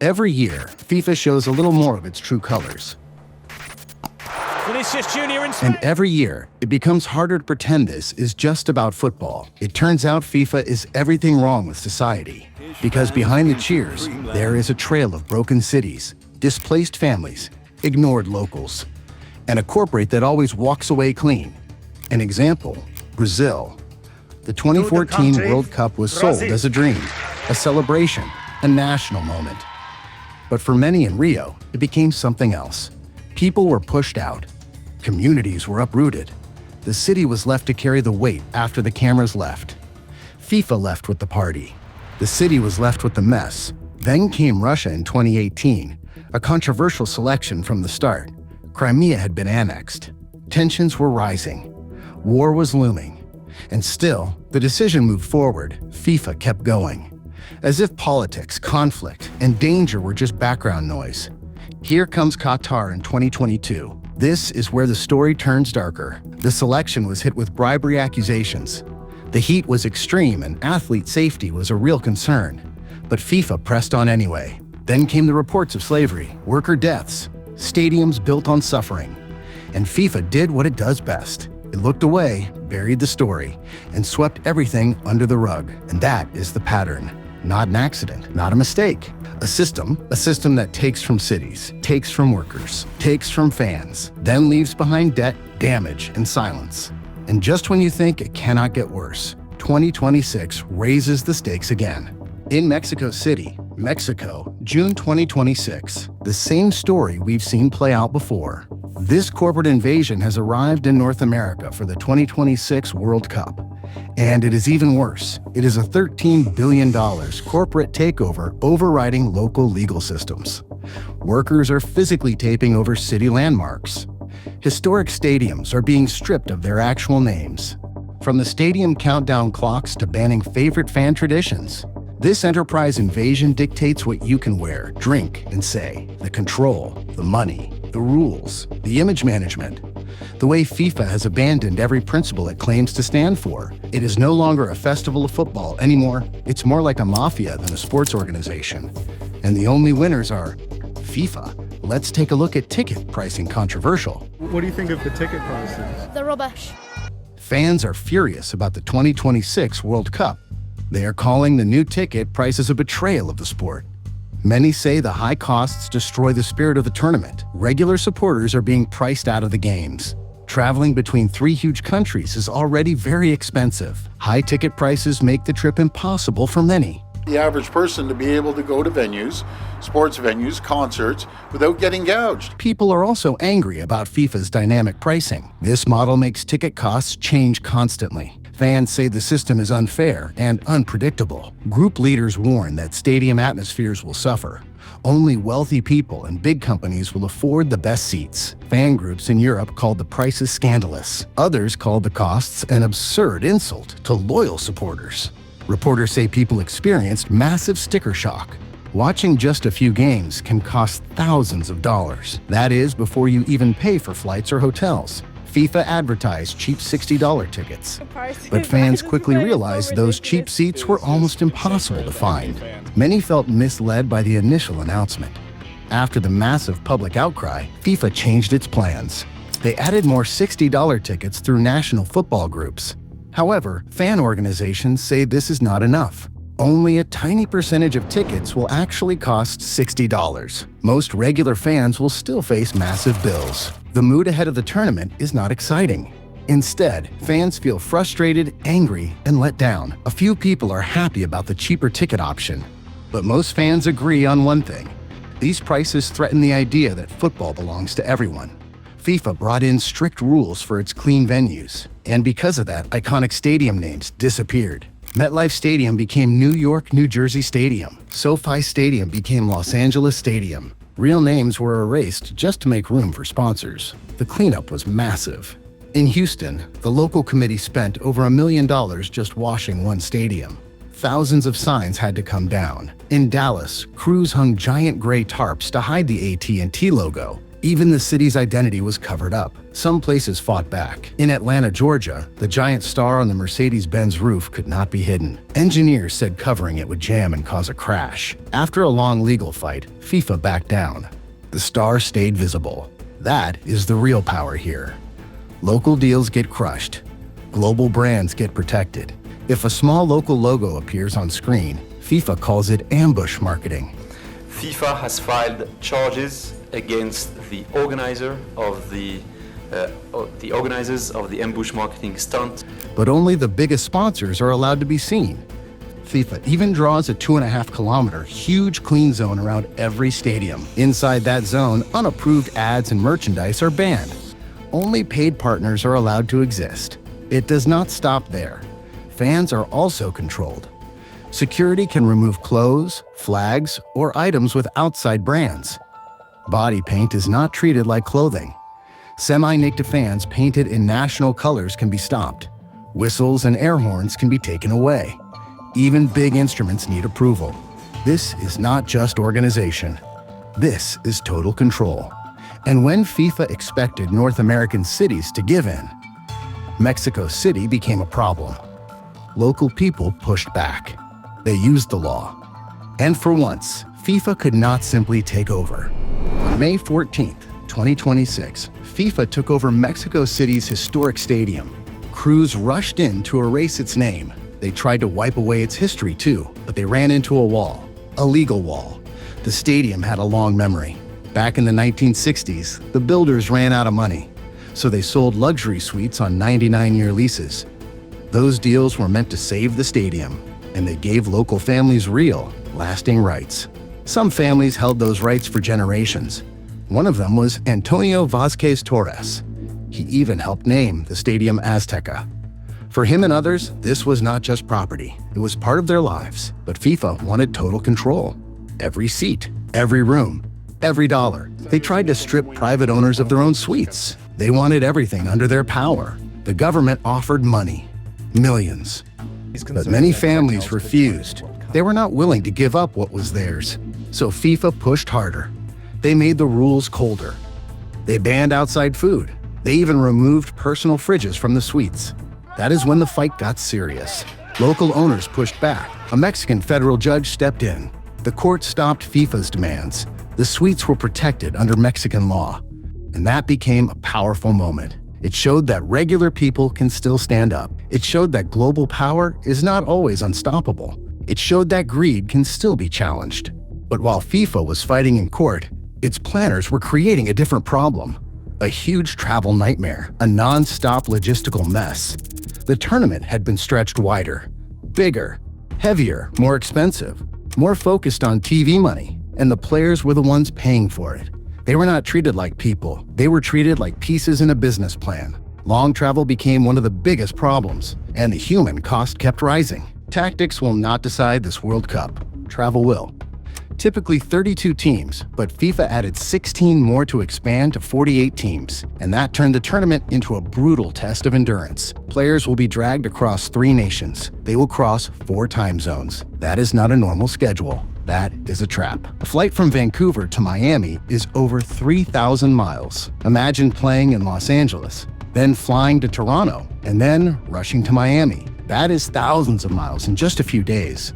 Every year, FIFA shows a little more of its true colors. And every year, it becomes harder to pretend this is just about football. It turns out FIFA is everything wrong with society. Because behind the cheers, there is a trail of broken cities, displaced families, ignored locals, and a corporate that always walks away clean. An example, Brazil. The 2014 World Cup was sold as a dream, a celebration, a national moment. But for many in Rio, it became something else. People were pushed out. Communities were uprooted. The city was left to carry the weight after the cameras left. FIFA left with the party. The city was left with the mess. Then came Russia in 2018, a controversial selection from the start. Crimea had been annexed. Tensions were rising. War was looming. And still, the decision moved forward. FIFA kept going. As if politics, conflict, and danger were just background noise. Here comes Qatar in 2022. This is where the story turns darker. The selection was hit with bribery accusations. The heat was extreme and athlete safety was a real concern. But FIFA pressed on anyway. Then came the reports of slavery, worker deaths, stadiums built on suffering. And FIFA did what it does best. It looked away, buried the story, and swept everything under the rug. And that is the pattern. Not an accident, not a mistake. A system that takes from cities, takes from workers, takes from fans, then leaves behind debt, damage, and silence. And just when you think it cannot get worse, 2026 raises the stakes again. In Mexico City, Mexico, June 2026, the same story we've seen play out before. This corporate invasion has arrived in North America for the 2026 World Cup. And it is even worse. It is a $13 billion corporate takeover overriding local legal systems. Workers are physically taping over city landmarks. Historic stadiums are being stripped of their actual names. From the stadium countdown clocks to banning favorite fan traditions. This enterprise invasion dictates what you can wear, drink, and say. The control, the money, the rules, the image management. The way FIFA has abandoned every principle it claims to stand for. It is no longer a festival of football anymore. It's more like a mafia than a sports organization. And the only winners are FIFA. Let's take a look at ticket pricing controversial. What do you think of the ticket prices? They're rubbish. Fans are furious about the 2026 World Cup. They are calling the new ticket prices a betrayal of the sport. Many say the high costs destroy the spirit of the tournament. Regular supporters are being priced out of the games. Traveling between 3 huge countries is already very expensive. High ticket prices make the trip impossible for many. The average person to be able to go to venues, sports venues, concerts, without getting gouged. People are also angry about FIFA's dynamic pricing. This model makes ticket costs change constantly. Fans say the system is unfair and unpredictable. Group leaders warn that stadium atmospheres will suffer. Only wealthy people and big companies will afford the best seats. Fan groups in Europe called the prices scandalous. Others called the costs an absurd insult to loyal supporters. Reporters say people experienced massive sticker shock. Watching just a few games can cost thousands of dollars. That is before you even pay for flights or hotels. FIFA advertised cheap $60 tickets. But fans quickly realized those cheap seats were almost impossible to find. Many felt misled by the initial announcement. After the massive public outcry, FIFA changed its plans. They added more $60 tickets through national football groups. However, fan organizations say this is not enough. Only a tiny percentage of tickets will actually cost $60. Most regular fans will still face massive bills. The mood ahead of the tournament is not exciting. Instead, fans feel frustrated, angry, and let down. A few people are happy about the cheaper ticket option. But most fans agree on one thing. These prices threaten the idea that football belongs to everyone. FIFA brought in strict rules for its clean venues. And because of that, iconic stadium names disappeared. MetLife Stadium became New York, New Jersey Stadium. SoFi Stadium became Los Angeles Stadium. Real names were erased just to make room for sponsors. The cleanup was massive. In Houston, the local committee spent over $1 million just washing one stadium. Thousands of signs had to come down. In Dallas, crews hung giant gray tarps to hide the AT&T logo. Even the city's identity was covered up. Some places fought back. In Atlanta, Georgia, the giant star on the Mercedes-Benz roof could not be hidden. Engineers said covering it would jam and cause a crash. After a long legal fight, FIFA backed down. The star stayed visible. That is the real power here. Local deals get crushed. Global brands get protected. If a small local logo appears on screen, FIFA calls it ambush marketing. FIFA has filed charges against the organizers of the ambush marketing stunt. But only the biggest sponsors are allowed to be seen. FIFA even draws a 2.5-kilometer huge clean zone around every stadium. Inside that zone, unapproved ads and merchandise are banned. Only paid partners are allowed to exist. It does not stop there. Fans are also controlled. Security can remove clothes, flags, or items with outside brands. Body paint is not treated like clothing. Semi-naked fans painted in national colors can be stopped. Whistles and air horns can be taken away. Even big instruments need approval. This is not just organization. This is total control. And when FIFA expected North American cities to give in, Mexico City became a problem. Local people pushed back. They used the law. And for once, FIFA could not simply take over. On May 14, 2026, FIFA took over Mexico City's historic stadium. Crews rushed in to erase its name. They tried to wipe away its history too, but they ran into a wall, a legal wall. The stadium had a long memory. Back in the 1960s, the builders ran out of money, so they sold luxury suites on 99-year leases. Those deals were meant to save the stadium, and they gave local families real, lasting rights. Some families held those rights for generations. One of them was Antonio Vázquez Torres. He even helped name the stadium Azteca. For him and others, this was not just property. It was part of their lives. But FIFA wanted total control. Every seat, every room, every dollar. They tried to strip private owners of their own suites. They wanted everything under their power. The government offered money, millions. But many families refused. They were not willing to give up what was theirs. So FIFA pushed harder. They made the rules colder. They banned outside food. They even removed personal fridges from the suites. That is when the fight got serious. Local owners pushed back. A Mexican federal judge stepped in. The court stopped FIFA's demands. The suites were protected under Mexican law. And that became a powerful moment. It showed that regular people can still stand up. It showed that global power is not always unstoppable. It showed that greed can still be challenged. But while FIFA was fighting in court, its planners were creating a different problem. A huge travel nightmare, a non-stop logistical mess. The tournament had been stretched wider, bigger, heavier, more expensive, more focused on TV money, and the players were the ones paying for it. They were not treated like people. They were treated like pieces in a business plan. Long travel became one of the biggest problems, and the human cost kept rising. Tactics will not decide this World Cup. Travel will. Typically 32 teams, but FIFA added 16 more to expand to 48 teams, and that turned the tournament into a brutal test of endurance. Players will be dragged across 3 nations. They will cross 4 time zones. That is not a normal schedule. That is a trap. A flight from Vancouver to Miami is over 3,000 miles. Imagine playing in Los Angeles, then flying to Toronto, and then rushing to Miami. That is thousands of miles in just a few days.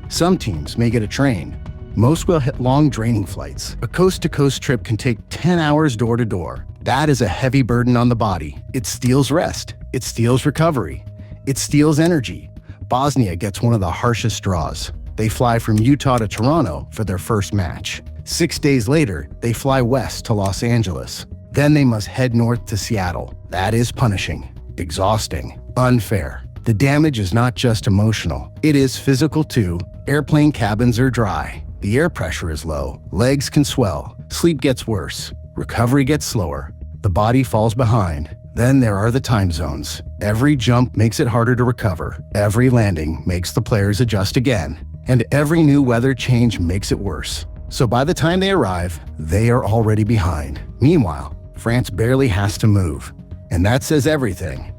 Some teams may get a train. Most will hit long, draining flights. A coast-to-coast trip can take 10 hours door to door. That is a heavy burden on the body. It steals rest. It steals recovery. It steals energy. Bosnia gets one of the harshest draws. They fly from Utah to Toronto for their first match. 6 days later, they fly west to Los Angeles. Then they must head north to Seattle. That is punishing, exhausting, unfair. The damage is not just emotional. It is physical too. Airplane cabins are dry. The air pressure is low, legs can swell, sleep gets worse, recovery gets slower, the body falls behind. Then there are the time zones. Every jump makes it harder to recover. Every landing makes the players adjust again. And every new weather change makes it worse. So by the time they arrive, they are already behind. Meanwhile, France barely has to move. And that says everything.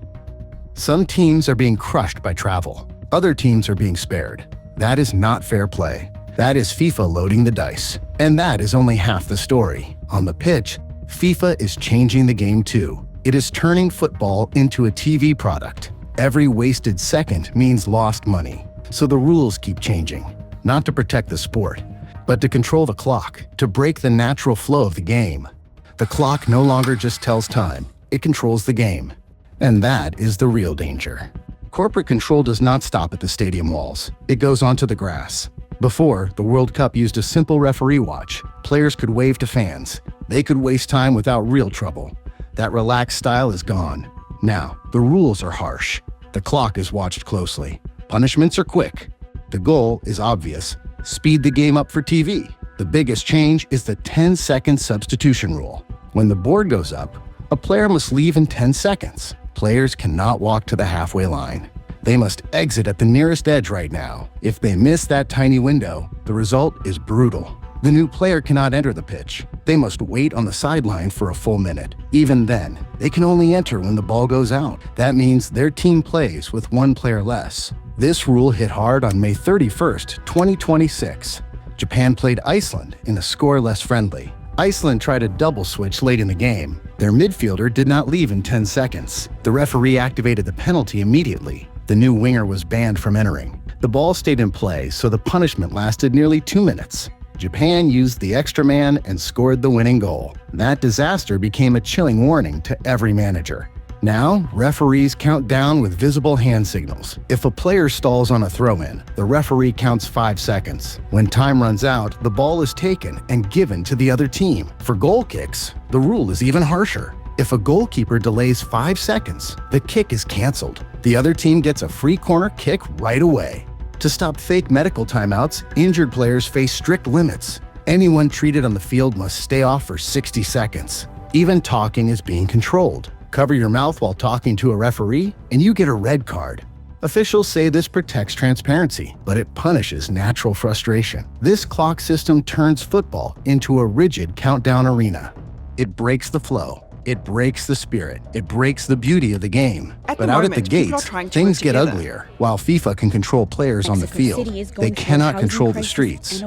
Some teams are being crushed by travel. Other teams are being spared. That is not fair play. That is FIFA loading the dice. And that is only half the story. On the pitch, FIFA is changing the game too. It is turning football into a TV product. Every wasted second means lost money. So the rules keep changing, not to protect the sport, but to control the clock, to break the natural flow of the game. The clock no longer just tells time, it controls the game. And that is the real danger. Corporate control does not stop at the stadium walls. It goes onto the grass. Before, the World Cup used a simple referee watch. Players could wave to fans. They could waste time without real trouble. That relaxed style is gone. Now, the rules are harsh. The clock is watched closely. Punishments are quick. The goal is obvious. Speed the game up for TV. The biggest change is the 10-second substitution rule. When the board goes up, a player must leave in 10 seconds. Players cannot walk to the halfway line. They must exit at the nearest edge right now. If they miss that tiny window, the result is brutal. The new player cannot enter the pitch. They must wait on the sideline for a full minute. Even then, they can only enter when the ball goes out. That means their team plays with one player less. This rule hit hard on May 31st, 2026. Japan played Iceland in a score less friendly. Iceland tried a double switch late in the game. Their midfielder did not leave in 10 seconds. The referee activated the penalty immediately. The new winger was banned from entering. The ball stayed in play, so the punishment lasted nearly 2 minutes. Japan used the extra man and scored the winning goal. That disaster became a chilling warning to every manager. Now, referees count down with visible hand signals. If a player stalls on a throw-in, the referee counts 5 seconds. When time runs out, the ball is taken and given to the other team. For goal kicks, the rule is even harsher. If a goalkeeper delays 5 seconds, the kick is canceled. The other team gets a free corner kick right away. To stop fake medical timeouts, injured players face strict limits. Anyone treated on the field must stay off for 60 seconds. Even talking is being controlled. Cover your mouth while talking to a referee, and you get a red card. Officials say this protects transparency, but it punishes natural frustration. This clock system turns football into a rigid countdown arena. It breaks the flow. It breaks the spirit. It breaks the beauty of the game. But out at the gates, things get uglier. While FIFA can control players on the field, they cannot control the streets.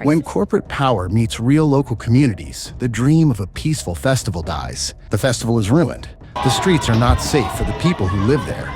When corporate power meets real local communities, the dream of a peaceful festival dies. The festival is ruined. The streets are not safe for the people who live there.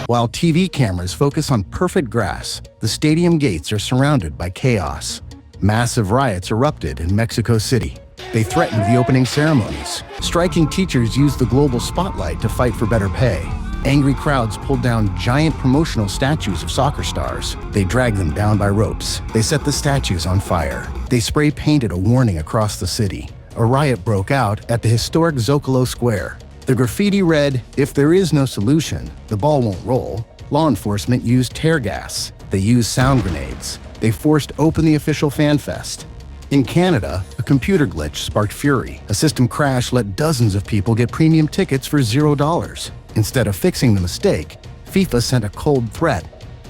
While TV cameras focus on perfect grass, the stadium gates are surrounded by chaos. Massive riots erupted in Mexico City. They threatened the opening ceremonies. Striking teachers used the global spotlight to fight for better pay. Angry crowds pulled down giant promotional statues of soccer stars. They dragged them down by ropes. They set the statues on fire. They spray painted a warning across the city. A riot broke out at the historic Zocalo Square. The graffiti read, "If there is no solution, the ball won't roll." Law enforcement used tear gas. They used sound grenades. They forced open the official fan fest. In Canada, a computer glitch sparked fury. A system crash let dozens of people get premium tickets for $0. Instead of fixing the mistake, FIFA sent a cold threat: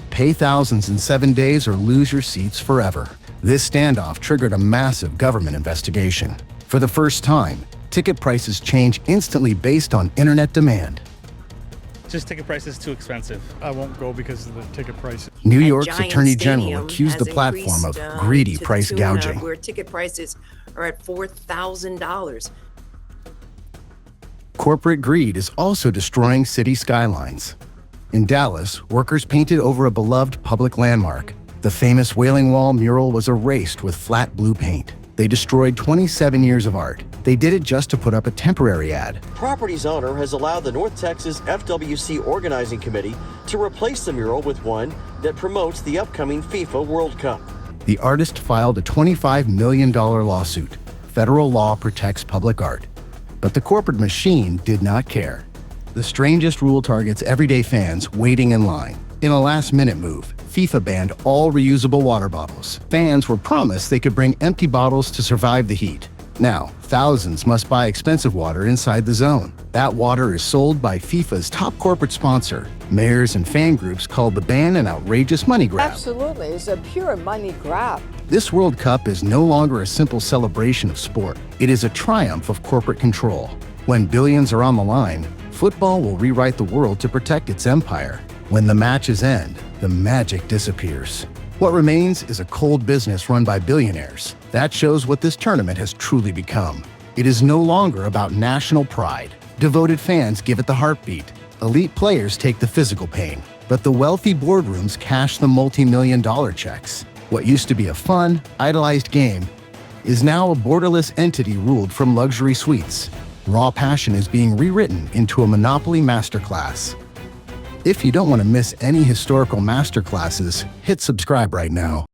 pay thousands in 7 days or lose your seats forever. This standoff triggered a massive government investigation. For the first time, ticket prices change instantly based on internet demand. Just ticket price is too expensive. I won't go because of the ticket price. New York's Attorney General accused the platform of greedy price gouging. Where ticket prices are at $4,000. Corporate greed is also destroying city skylines. In Dallas, workers painted over a beloved public landmark. The famous Wailing Wall mural was erased with flat blue paint. They destroyed 27 years of art. They did it just to put up a temporary ad. Property's owner has allowed the North Texas FWC Organizing Committee to replace the mural with one that promotes the upcoming FIFA World Cup. The artist filed a $25 million lawsuit. Federal law protects public art. But the corporate machine did not care. The strangest rule targets everyday fans waiting in line. In a last-minute move, FIFA banned all reusable water bottles. Fans were promised they could bring empty bottles to survive the heat. Now, thousands must buy expensive water inside the zone. That water is sold by FIFA's top corporate sponsor. Mayors and fan groups called the ban an outrageous money grab. Absolutely, it's a pure money grab. This World Cup is no longer a simple celebration of sport. It is a triumph of corporate control. When billions are on the line, football will rewrite the world to protect its empire. When the matches end, the magic disappears. What remains is a cold business run by billionaires. That shows what this tournament has truly become. It is no longer about national pride. Devoted fans give it the heartbeat. Elite players take the physical pain. But the wealthy boardrooms cash the multi-million-dollar checks. What used to be a fun, idolized game is now a borderless entity ruled from luxury suites. Raw passion is being rewritten into a Monopoly masterclass. If you don't want to miss any historical masterclasses, hit subscribe right now.